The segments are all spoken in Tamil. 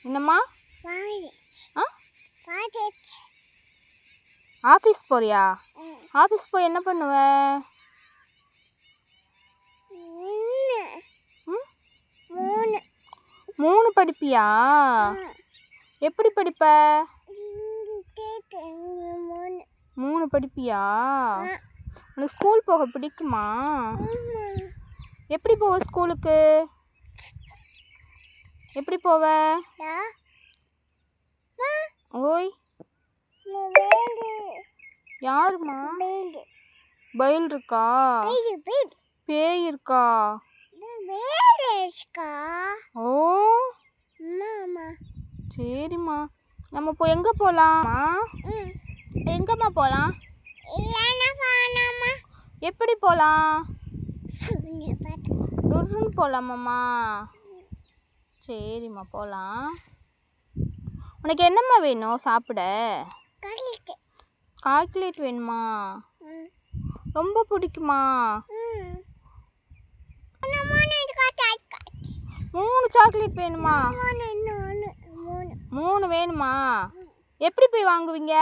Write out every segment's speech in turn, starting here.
என்னம்மா? ஆஃபீஸ் போறியா? ஆஃபீஸ் போய் என்ன பண்ணுவ? 3 படிப்பியா? எப்படி படிப்ப? 3 படிப்பியா? உனக்கு ஸ்கூல் போக பிடிக்குமா? எப்படி போவ ஸ்கூலுக்கு? எப்படி போவ? ஓய் யாருமா? பயில் இருக்கா? பேய் இருக்கா? ஓ சரிம்மா. நம்ம இப்போ எங்கே போகலாம்மா? எங்கம்மா போகலாம்? எப்படி போகலாம்? டுர்ன்னு போகலாமாம்மா? சரிம்மா போகலாம். உனக்கு என்னம்மா வேணும் சாப்பிட? சாக்லேட் வேணுமா? ரொம்ப பிடிக்குமா? 3 சாக்லேட் வேணுமா? 3 வேணுமா? எப்படி போய் வாங்குவீங்க?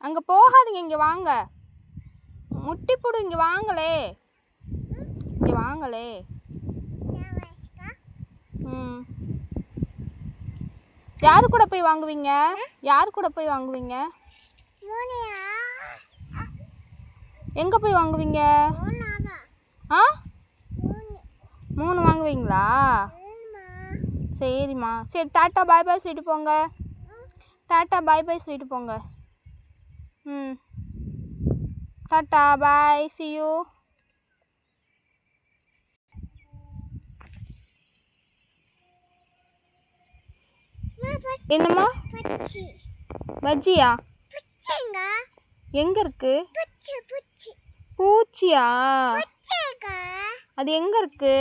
அங்கே போகாதீங்க, இங்கே வாங்க. முட்டி போடு, இங்கே வாங்களே. இங்கே வாங்களே. யாரு கூட போய் வாங்குவீங்க? யாரு கூட போய் வாங்குவீங்க? எங்கே போய் வாங்குவீங்க? 3 வாங்குவீங்களா? சரிம்மா. சரி, டாட்டா பாய் பாய் சொல்லிட்டு போங்க. டாட்டா பாய் பாய் சொல்லிட்டு போங்க. Tata bye, see you. என்னம்மா? பஜ்ஜியா? எங்க இருக்கு? பூச்சியா? அது எங்க இருக்கு?